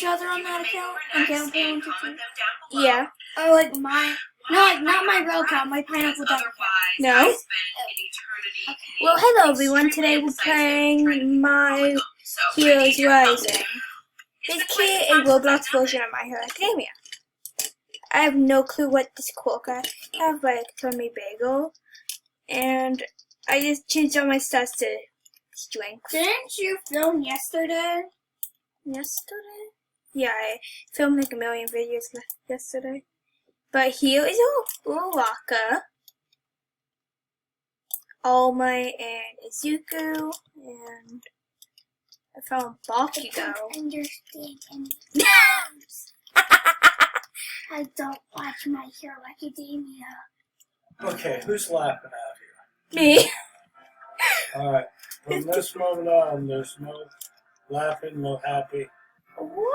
each other on that account? On Pineapple 123? Yeah. Oh, like my... No, like not my real account, my Pineapple account. No. Okay. Well, hello everyone. Today we're playing My Heroes Rising. Basically, a Roblox version of My Hero Academia. I have no clue what this quirk I have, but it told me bagel. And I just changed all my stats to strength. Didn't you film yesterday? Yesterday? Yeah, I filmed like a million videos yesterday. But here is a Uraraka, Almight, and Izuku, and I found Bakugo. I don't understand any names. I don't watch My Hero Academia. Okay, who's laughing out Me. here? Alright, from this moment on, there's no laughing, no happy. What?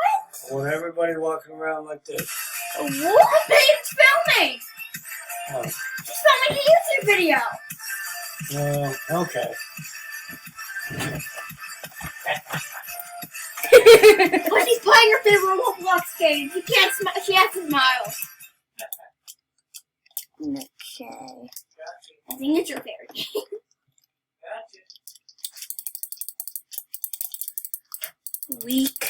I want everybody walking around like this. What? Babe's filming! Oh, She's filming a YouTube video! okay. But she's playing her favorite Roblox game. She can't smile. She has to smile. Okay. I think it's your favorite game. Weak.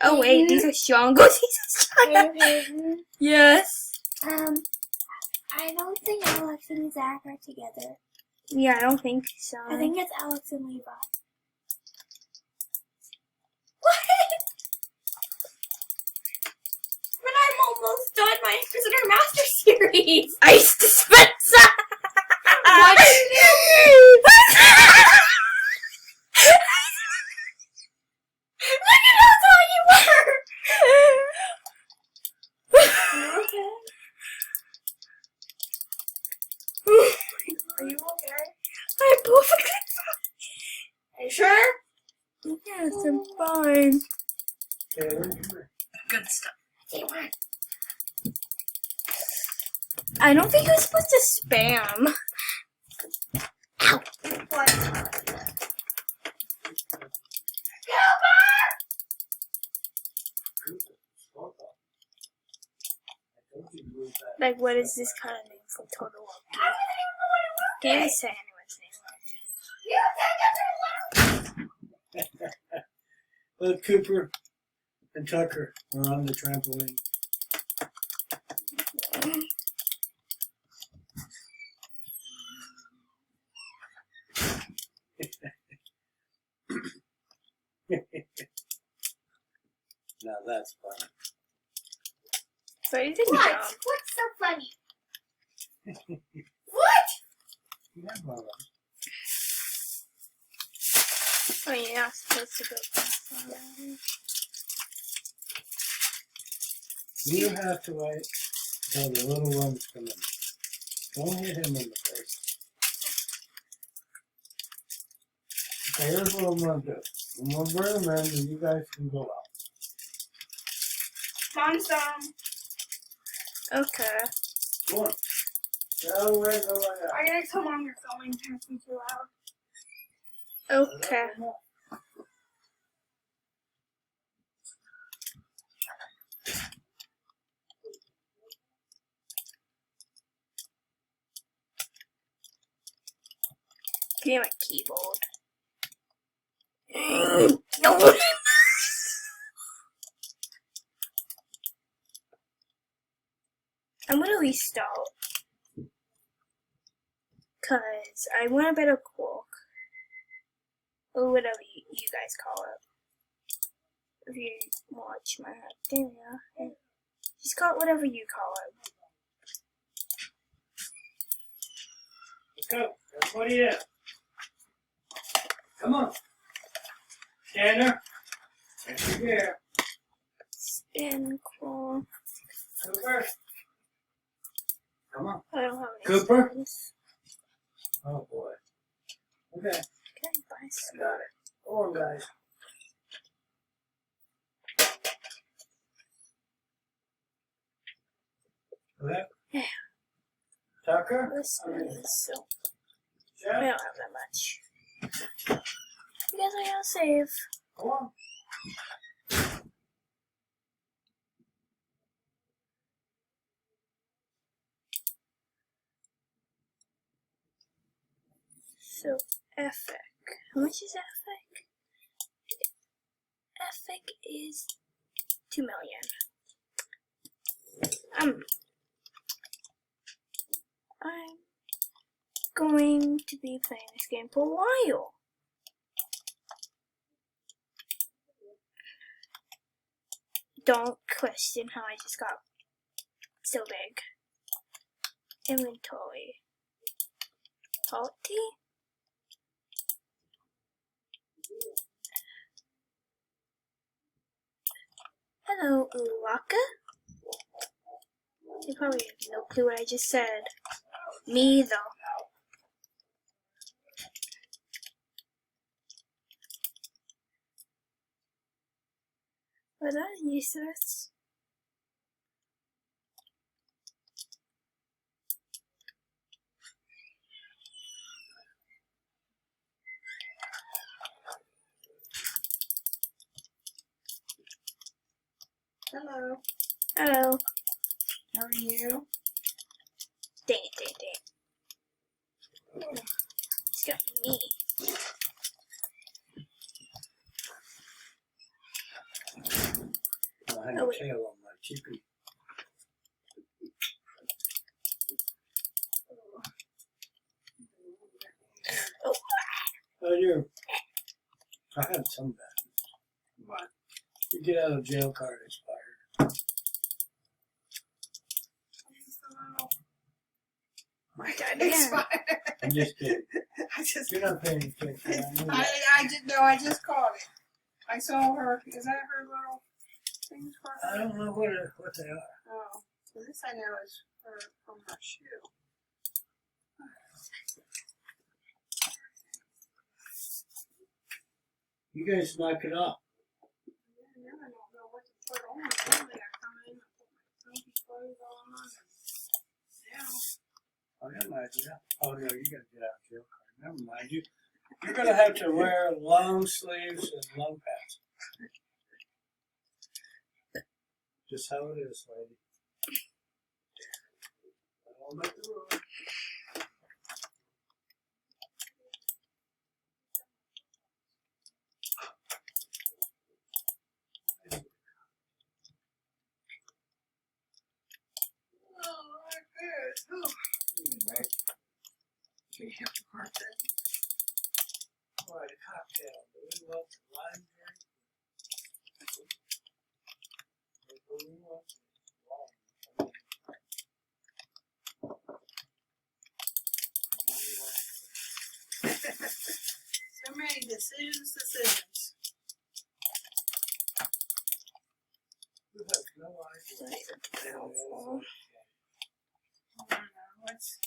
Oh wait, these are strong. These are strong. Yes. I don't think Alex and Zach are together. Yeah, I don't think so. I think it's Alex and Levi. What? But I'm almost done my Prisoner Master series. Ice dispenser. What did you do? Look at how tall you were. Okay. Are you okay? I'm perfectly Are you sure? fine. Yes, I'm fine. Good stuff. Okay, what? I don't think you're supposed to spam. Ow. What? Like, what is this kind of name for Total War? Can't even say anyone's name. Well, Cooper and Tucker are on the trampoline. Now that's funny. So you didn't What? jump. What's so funny? What? Yeah, well, Oh, you're not supposed to go past that. you have to wait until the little ones come in. Don't hit him in the face. Okay, here's what I'm going to do. I'm going to bring them in and you guys can go out. Mom's done. Okay. Come on. Get out of the way, go like that. I gotta tell Mom you're filming. It's me too loud. Okay. Give me my keyboard. No. I'm gonna restart. Cause I want a better quirk. Or whatever you guys call it. If you watch My Academia. Just call it whatever you call it. Let's go. Everybody in. Come on. Scanner. Enter here. Spin quirk. Cooper. Come on. I don't have any Cooper? spins. Oh boy. Okay. Okay, bye. I got it. Go on, guys. Okay. Yeah. Tucker. This is so. I Jeff. don't have that much. I guess I gotta save. Go on. So, ethic. How much is ethic? Ethic is 2 million. I'm going to be playing this game for a while. Don't question how I just got so big. Inventory. Salty? Hello, Uwaka? You probably have no clue what I just said. Me though. But that's useless. Hello. Hello. How are you? Dang it. It's got me. I have Oh, a wait. tail on my chicken. Oh. Oh, you. I had some bad. What? You get out of jail card expired. My God, yeah. expired. I'm just kidding. I just, You're not paying attention. I know that. I just, no, I just caught it. I saw her. Is that her little things for her? I don't know what they are. Oh, so this I know is her from her shoe. You guys knock it off. Yeah, now I don't know what to put on. Normally I come in and put my funky clothes on and now. I got an idea. Oh no, you gotta get out of jail card. Never mind. You're gonna have to wear long sleeves and long pants. Just how it is, lady. I won't make the rules. Oh, good. Ooh. Right. We have to part that. All right, a cocktail. Do we want the lime drink? Or do we want the So many decisions. You have no idea. I don't know. What's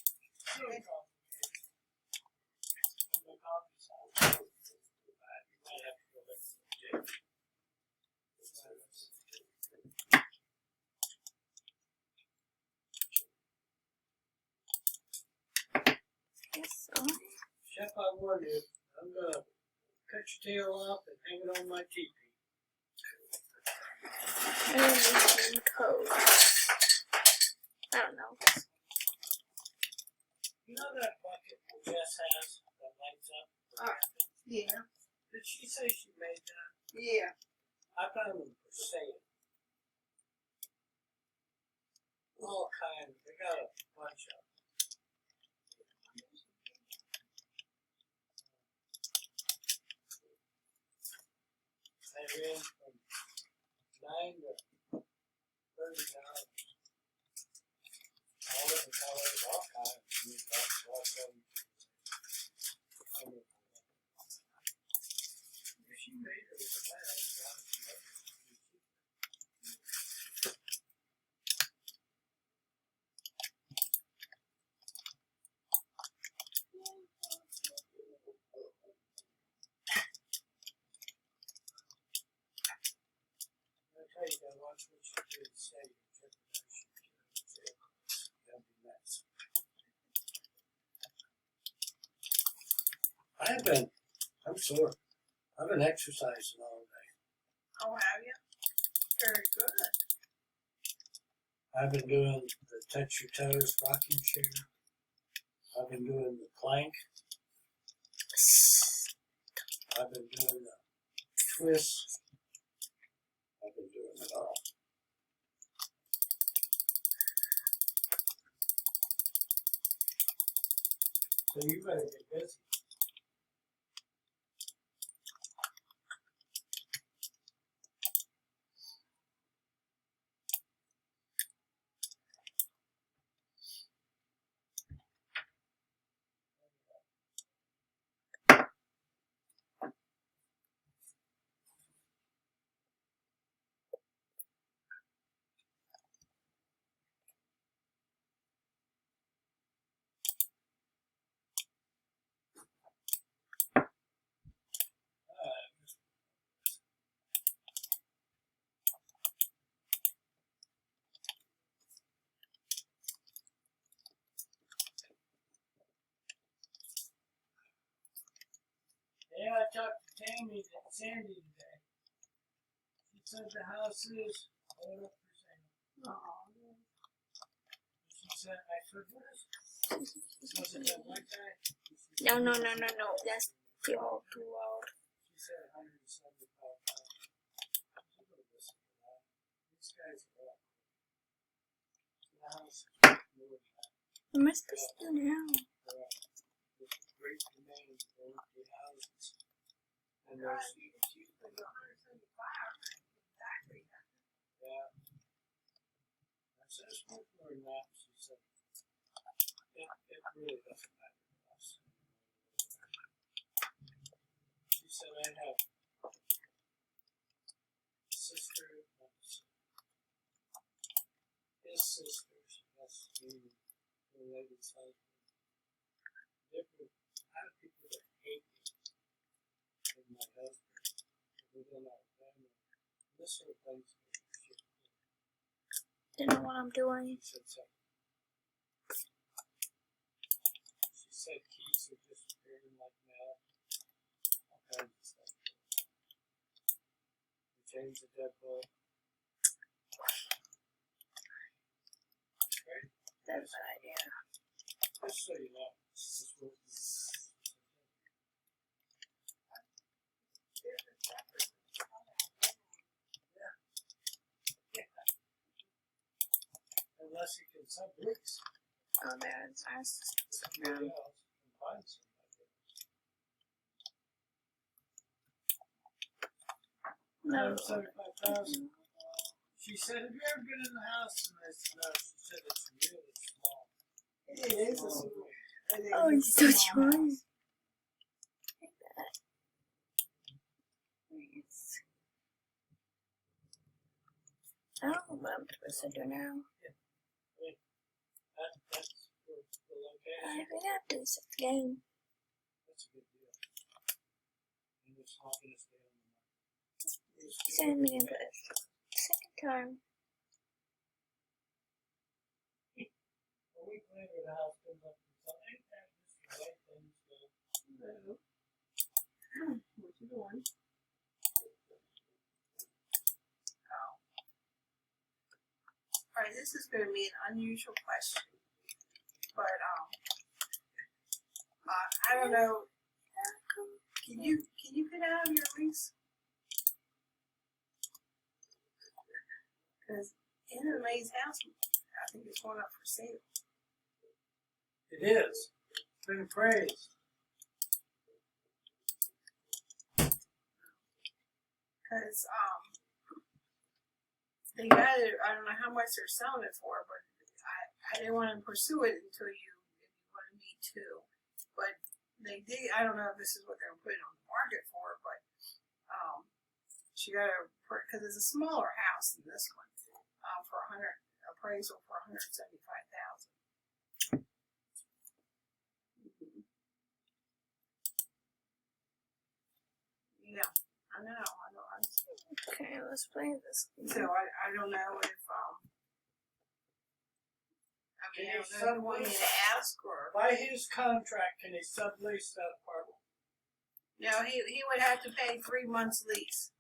Chef, I warned you, I'm gonna cut your tail off and hang it on my teepee. And code. I don't know. You know that bucket that Jess has that lights up? yeah. Did she say she made that? Yeah. I found them for sale. All kinds. They got a bunch of them. They range from $9 to $30. All different colors, all kinds. That's awesome. If she made it with a I tell you, gotta watch what you do and say. That'd be nuts. I'm sore. I've been exercising all day. Oh, have you? Very good. I've been doing the touch your toes rocking chair. I've been doing the plank. I've been doing the twists. I've been doing it all. So you better get busy. Yeah, I talked to Tammy and Sandy today. She said the house is all up for sale. She said, I said, what is it? Was it that white guy? No. That's too old. She said $175,000. These guys are all. The house is more than that. It must be still now. There's great demand for empty houses. And there's, yeah. I said, it's more than that. She said, it really doesn't matter to us. She said, I have a sister, his sisters, that's the lady's husband. Different, I have people that hate me and my husband within our family. This sort of thing's shit. They know what I'm doing. She said keys are disappearing like mad. All kinds of stuff. We changed the deadbolt. Great. That's an idea. Just so you know, this is what unless you can sub leaks. Oh, that's nice. Somebody else can find somebody else. No. 75,000. She said, have you ever been in the house? And I said, no. She said, it's really small. It is a small. Oh, it's so strong. Like that. Nice. I don't know what I'm supposed to do now. That's the location. I think I have to do this again. That's a good deal. And it's not going to stay on the market. Send me into it. Second time. A week later, the house comes up and says, ain't that just the way things go? No. What you doing? Oh. Alright, this is going to be an unusual question. But, I don't know. Can you get out of your lease? Because NMA's house, I think it's going up for sale. It is. It's been appraised. Because, they got it, I don't know how much they're selling it for, but I didn't want to pursue it until you wanted me to. But they did, I don't know if this is what they were putting on the market for, but, she got because it's a smaller house than this one, for appraisal for $175,000. Yeah, I know. Okay, let's play this. So I don't know if I mean I don't know if you want me to ask or By his contract, can he sublease that apartment? no, he would have to pay 3 months lease.